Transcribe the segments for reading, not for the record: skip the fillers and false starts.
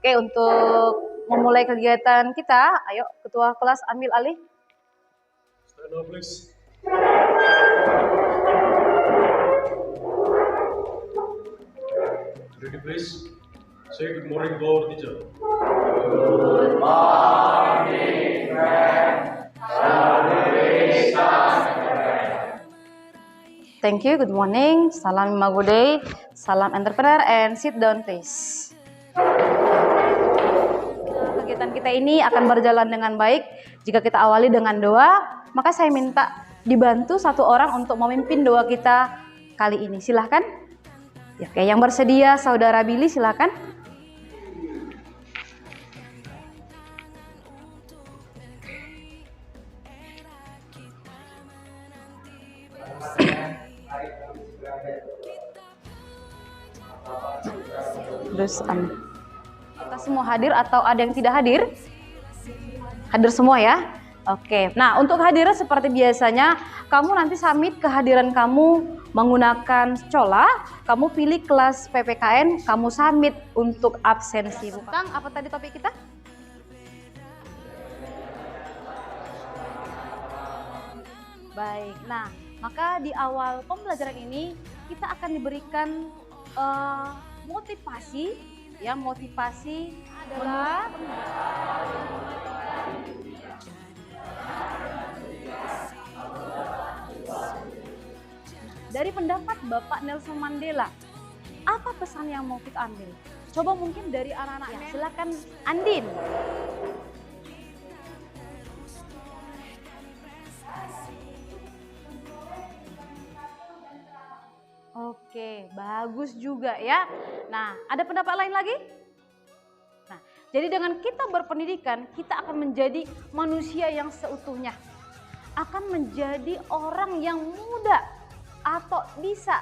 Oke, untuk memulai kegiatan kita, ayo ketua kelas ambil alih. Stand up, please. Ready, please. Say good morning to our teacher. Good morning, friend. Thank you, good morning. Salam Maguday, salam entrepreneur, and sit down please. Kegiatan kita ini akan berjalan dengan baik jika kita awali dengan doa. Maka saya minta dibantu satu orang untuk memimpin doa kita kali ini. Silahkan. Ya, oke, yang bersedia Saudara Billy silahkan. Terus kita semua hadir atau ada yang tidak hadir? Hadir semua ya? Oke, nah untuk hadir seperti biasanya, kamu nanti submit kehadiran kamu menggunakan Cola, kamu pilih kelas PPKN, kamu submit untuk absensi. Kang, apa tadi topik kita? Baik, nah maka di awal pembelajaran ini kita akan diberikan motivasi, ya motivasi adalah dari pendapat Bapak Nelson Mandela. Apa pesan yang mau kita ambil? Coba mungkin dari anak-anaknya, silakan Andin. Oke, bagus juga ya. Nah, ada pendapat lain lagi? Nah, jadi dengan kita berpendidikan, kita akan menjadi manusia yang seutuhnya. Akan menjadi orang yang muda atau bisa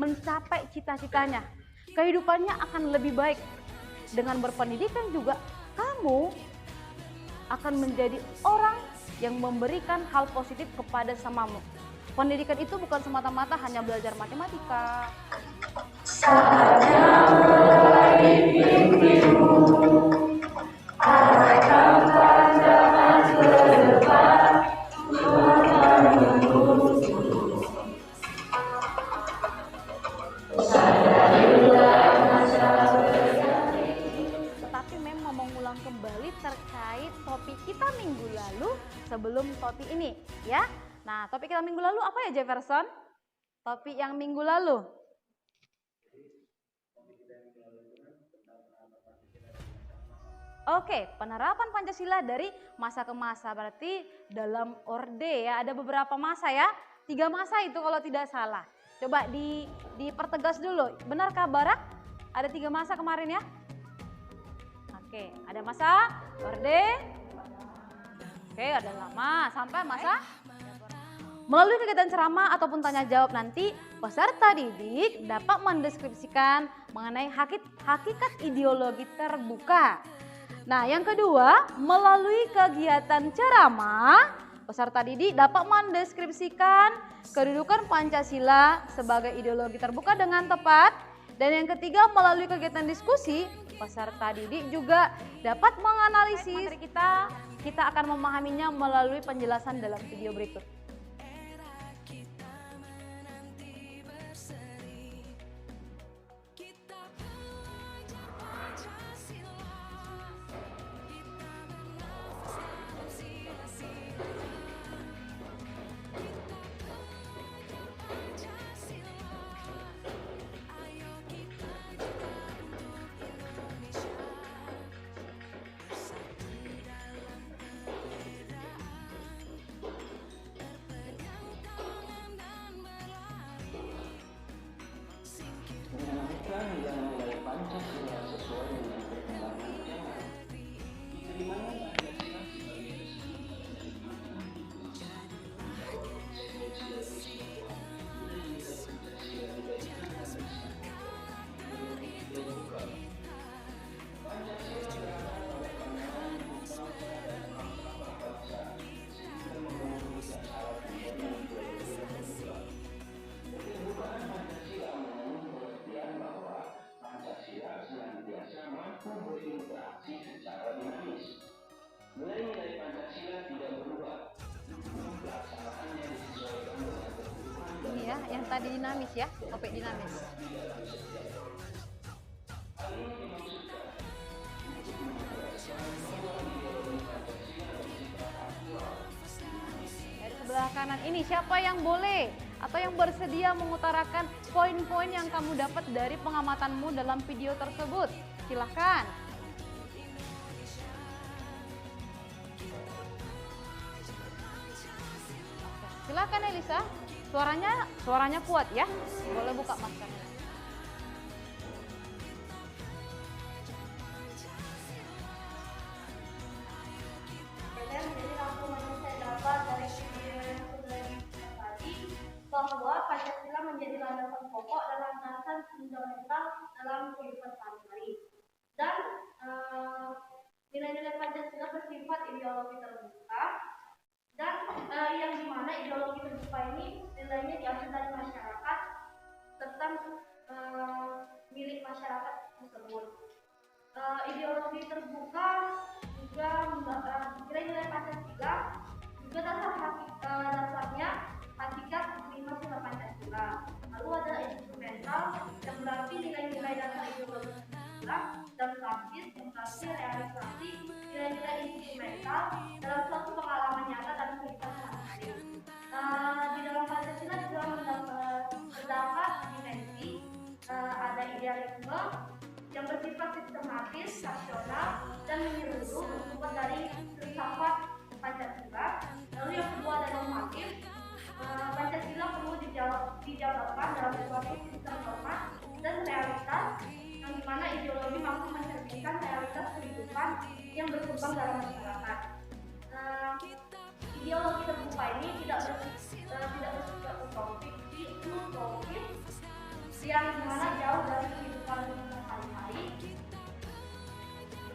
mencapai cita-citanya. Kehidupannya akan lebih baik. Dengan berpendidikan juga, kamu akan menjadi orang yang memberikan hal positif kepada samamu. Pendidikan itu bukan semata-mata hanya belajar matematika. Tetapi memang mengulang kembali terkait topik kita minggu lalu sebelum topik ini, ya. Nah, topik kita minggu lalu apa ya Jefferson? Topik yang minggu lalu. Oke, penerapan Pancasila dari masa ke masa. Berarti dalam orde ya, ada beberapa masa ya. 3 masa itu kalau tidak salah. Coba dipertegas dulu. Benarkah Barak? Ada 3 masa kemarin ya? Oke, ada masa orde. Oke, ada lama sampai masa. Melalui kegiatan ceramah ataupun tanya jawab nanti, peserta didik dapat mendeskripsikan mengenai hakikat ideologi terbuka. Nah, yang kedua, melalui kegiatan ceramah, peserta didik dapat mendeskripsikan kedudukan Pancasila sebagai ideologi terbuka dengan tepat. Dan yang ketiga, melalui kegiatan diskusi, peserta didik juga dapat menganalisis materi kita akan memahaminya melalui penjelasan dalam video berikut. Nilai Pancasila sesuai dengan perkembangan zaman. Di mana Pancasila senantiasa mampu berubah Nilai-nilai Pancasila tidak berubah. Pelaksanaannya disesuaikan dengan kebutuhan dan Ini ya, yang tadi dinamis ya, topik dinamis. hal ini dimaksudkan untuk menegaskan bahwa ideologi Pancasila bersifat aktual. Dari sebelah kanan ini siapa yang boleh atau yang bersedia mengutarakan poin-poin yang kamu dapat dari pengamatanmu dalam video tersebut? Silahkan. Silakan Elisa. Suaranya kuat ya. Boleh buka maskernya. Jadi langsung yang saya dapat dari video yang sudah dibuat tadi bahwa Pancasila menjadi landasan pokok dan landasan fundamental dalam kehidupan sehari-hari. Dan nilai-nilai Pancasila bersifat ideologi terbuka dan yang dimana ideologi terbuka ini nilainya diambil dari masyarakat tentang milik masyarakat tersebut. Ideologi terbuka juga nilai-nilai Pancasila juga dasarnya hakikat 5 sila Pancasila. Lalu ada instrumental yang berarti nilai-nilai dasar ideologi Pancasila dan praktis yang berarti realisasi nilai-nilai instrumental dalam suatu pengalaman nyata dan kehidupan sehari-hari. Di dalam Pancasila juga terdapat dimensi ada idealisme yang bersifat sistematis, rasional, dan menyeluruh bersumber dari filsafat Pancasila. Lalu yang kedua ada normatif. Pancasila perlu dijabarkan dalam suatu sistem norma dan realitas yang dimana ideologi mampu mencerminkan realitas kehidupan yang berkembang dalam masyarakat. Ideologi terbuka ini tidak bersifat utopis, yang dimana jauh dari kehidupan sehari-hari.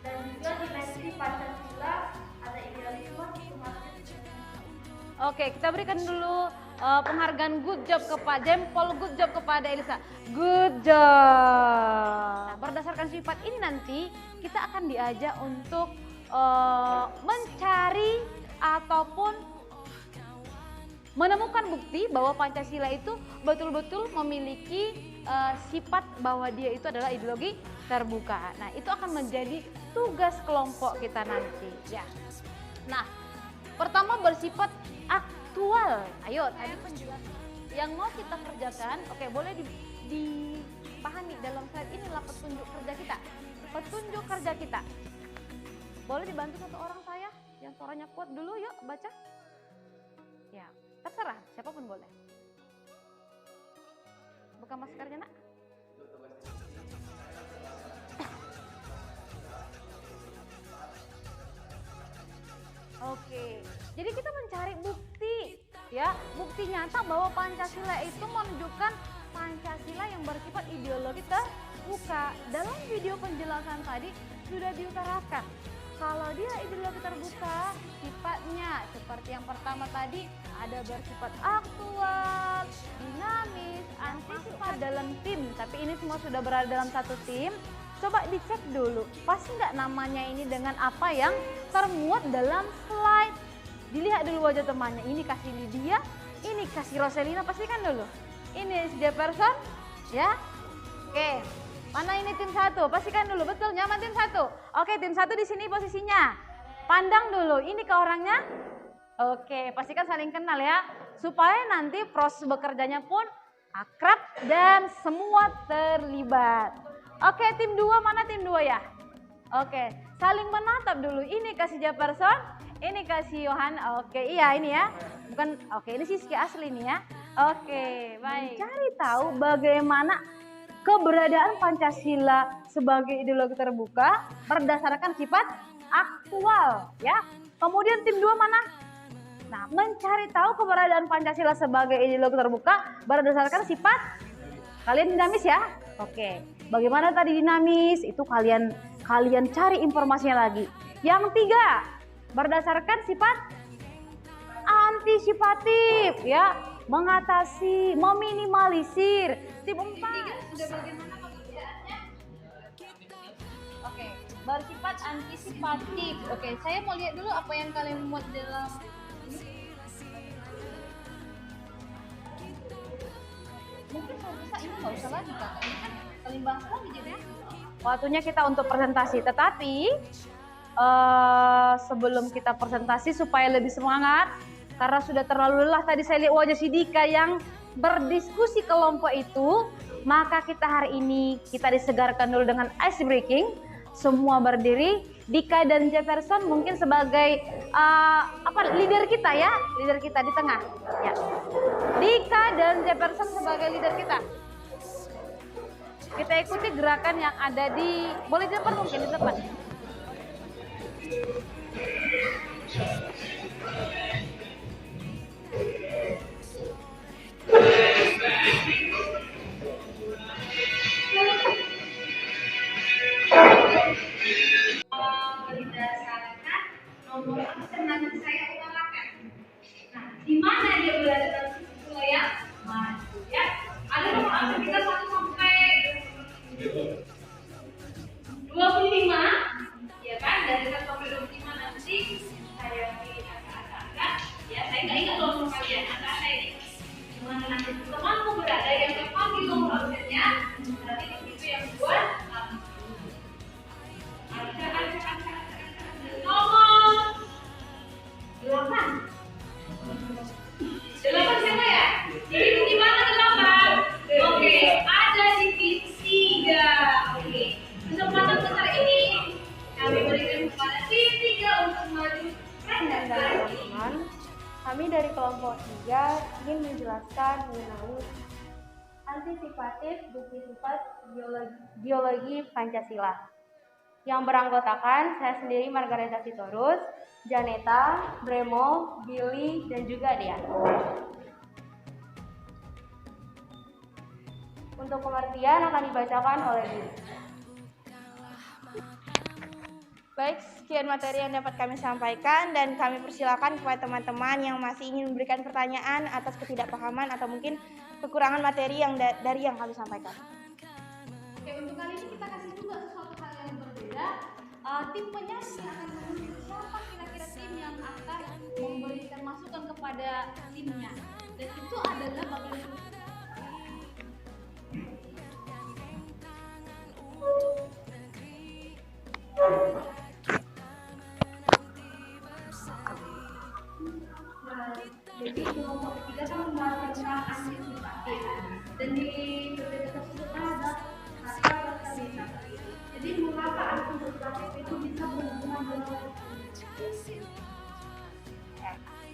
Dan juga dimensi Pancasila ada idealisme, sistematis. Oke, kita berikan dulu penghargaan good job kepada jempol good job kepada Elisa. Good job. Nah, berdasarkan sifat ini nanti kita akan diajak untuk mencari ataupun menemukan bukti bahwa Pancasila itu betul-betul memiliki sifat bahwa dia itu adalah ideologi terbuka. Nah, itu akan menjadi tugas kelompok kita nanti ya. Nah, pertama bersifat aktual. Ayo, tadi penjelasan yang mau kita kerjakan, oke, boleh dipahami dalam slide inilah petunjuk kerja kita. Petunjuk kerja kita. Boleh dibantu satu orang saya yang suaranya kuat dulu, yuk baca. Ya, terserah, siapapun boleh. Buka maskernya, Nak. Oke, jadi kita mencari bukti, ya, bukti nyata bahwa Pancasila itu menunjukkan Pancasila yang bersifat ideologi terbuka. Dalam video penjelasan tadi sudah diutarakan, kalau dia ideologi terbuka, sifatnya seperti yang pertama tadi ada bersifat aktual, dinamis, antisipasi dalam tim. Tapi ini semua sudah berada dalam satu tim. Coba dicek dulu, pasti nggak namanya ini dengan apa yang termuat dalam slide. Dilihat dulu wajah temannya, ini kasih Lydia, ini kasih Roselina, pastikan dulu. Ini si Jefferson, ya. Oke, mana ini tim 1? Pastikan dulu, betul nyaman tim 1. Oke, tim 1 di sini posisinya. Pandang dulu, ini ke orangnya. Oke, pastikan saling kenal ya. Supaya nanti proses bekerjanya pun akrab dan semua terlibat. Oke, tim 2 mana tim 2 ya? Oke, saling menatap dulu. Ini kasih Jefferson, ini kasih Yohan. Oke, iya ini ya. Bukan, oke ini Siski asli nih ya. Oke, baik. Cari tahu bagaimana keberadaan Pancasila sebagai ideologi terbuka berdasarkan sifat aktual ya. Kemudian tim 2 mana? Nah, mencari tahu keberadaan Pancasila sebagai ideologi terbuka berdasarkan sifat kalian dinamis ya. Oke, bagaimana tadi dinamis? Itu kalian cari informasinya lagi. Yang 3, berdasarkan sifat antisipatif ya, mengatasi, meminimalisir. Tim 4 sudah bagaimana pekerjaannya? Oke, bersifat antisipatif. Oke, saya mau lihat dulu apa yang kalian muat dalam ini. Mungkin saya bisa ini nggak usah lagi Kak, ini kan paling bahas lagi jadi. Waktunya kita untuk presentasi, tetapi sebelum kita presentasi supaya lebih semangat, karena sudah terlalu lelah tadi saya lihat wajah si Dika yang berdiskusi kelompok itu, maka kita hari ini kita disegarkan dulu dengan ice breaking. Semua berdiri, Dika dan Jefferson mungkin sebagai leader kita ya, leader kita di tengah. Ya. Dika dan Jefferson sebagai leader kita. Kita ikuti gerakan yang ada di, boleh di depan mungkin di depan. Berdasarkan nomor absen nanti saya utamakan. Nah, di mana dia berada dalam situ ya? Maju ya. Ada nomor absen kita 1 sampai 25, ya kan? Dari 1 sampai 25 nanti saya pilih agak-agak. Ya, saya nggak ingat nomor kalian, agak-agak ini. Dimana nanti temanmu berada yang terpanggil nomor absennya, berarti itu yang buat nomor 8. 8 siapa ya? Ini di mana 8? Oke, ada di tim 3. Oke, kesempatan besar ini kami berikan kepada tim 3 untuk maju presentasi. Kami dari kelompok 3 ingin menjelaskan mengenai antisipatif bukti sifat biologi Pancasila. Yang beranggotakan saya sendiri Margareta Sitorus, Janeta, Bremo, Billy, dan juga Dea. Untuk pengertian akan dibacakan oleh Billy. Baik, sekian materi yang dapat kami sampaikan dan kami persilakan kepada teman-teman yang masih ingin memberikan pertanyaan atas ketidakpahaman atau mungkin kekurangan materi yang dari yang kami sampaikan. Oke, untuk kali ini kita kasih juga sesuatu hal yang berbeda. Tim penyanyi akan memilih siapa kira-kira tim yang akan memberikan masukan kepada timnya. Dan itu adalah bagian Jadi kelompok 3 kan membahas tentang antisipatif dan di berbeda tersebut ada kata berkaitan. Jadi mengapa antisipatif itu bisa berhubungan dengan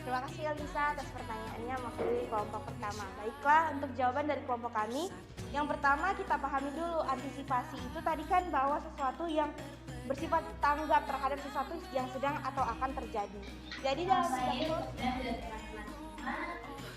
Terima kasih Elisa atas pertanyaannya mewakili kelompok pertama. Baiklah, untuk jawaban dari kelompok kami, yang pertama kita pahami dulu antisipasi itu tadi kan bahwa sesuatu yang bersifat tanggap terhadap sesuatu yang sedang atau akan terjadi. Jadi dalam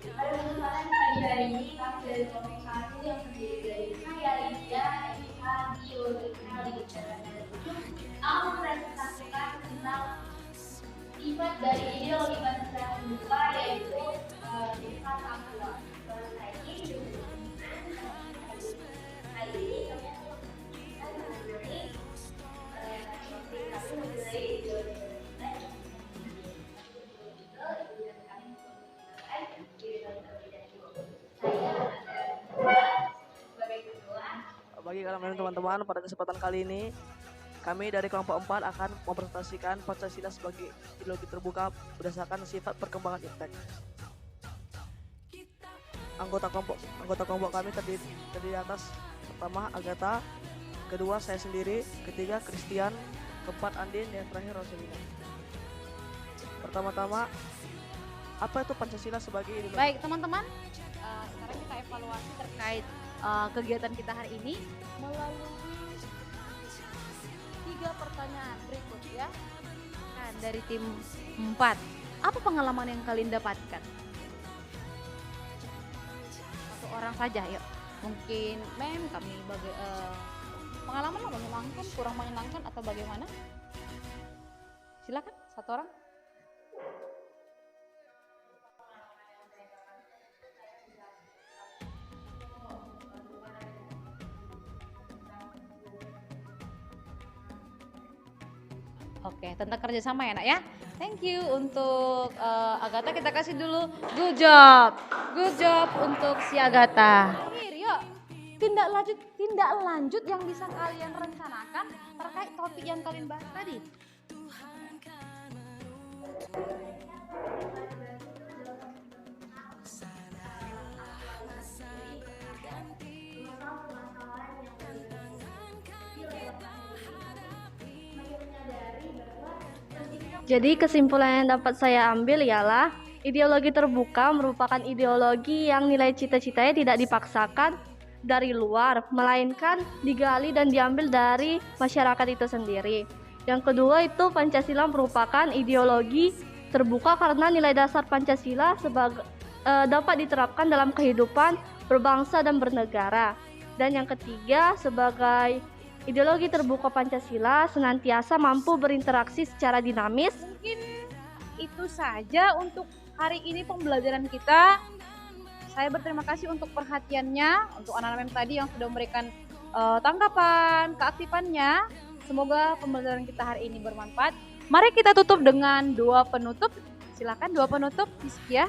pada kesempatan pagi hari ini kami dari kelompok 1 yang terdiri dari saya, Lydia, Elisa, Dio, Rinaldi, dan akan mempresentasikan tentang sifat dari ideologi Pancasila terbuka yaitu sifat aktual. Hari ini kami mengenai ideologi Bagi kalian teman-teman, pada kesempatan kali ini kami dari kelompok 4 akan mempresentasikan Pancasila sebagai ideologi terbuka berdasarkan sifat perkembangan iptek. Anggota kelompok kami terdiri atas pertama Agatha, kedua saya sendiri, ketiga Christian, keempat Andin, dan terakhir Roselina. Pertama-tama, apa itu Pancasila sebagai ideologi? Baik teman-teman, sekarang kita evaluasi terkait kegiatan kita hari ini melalui 3 pertanyaan berikut ya. Nah, dari tim 4, apa pengalaman yang kalian dapatkan? Satu orang saja yuk. Mungkin kami pengalaman menyenangkan, kurang menyenangkan atau bagaimana? Silakan satu orang. Oke, tentang kerjasama ya nak ya. Thank you untuk Agatha, kita kasih dulu good job untuk si Agatha. Yuk, tindak lanjut yang bisa kalian rencanakan terkait topik yang kalian bahas tadi. Jadi kesimpulan yang dapat saya ambil ialah ideologi terbuka merupakan ideologi yang nilai cita-citanya tidak dipaksakan dari luar, melainkan digali dan diambil dari masyarakat itu sendiri. Yang kedua itu Pancasila merupakan ideologi terbuka karena nilai dasar Pancasila dapat diterapkan dalam kehidupan berbangsa dan bernegara. Dan yang ketiga, sebagai ideologi terbuka Pancasila senantiasa mampu berinteraksi secara dinamis. Mungkin itu saja untuk hari ini pembelajaran kita. Saya berterima kasih untuk perhatiannya, untuk anak-anak yang tadi yang sudah memberikan tanggapan, keaktifannya. Semoga pembelajaran kita hari ini bermanfaat. Mari kita tutup dengan doa penutup. Silakan doa penutup, Rizky ya.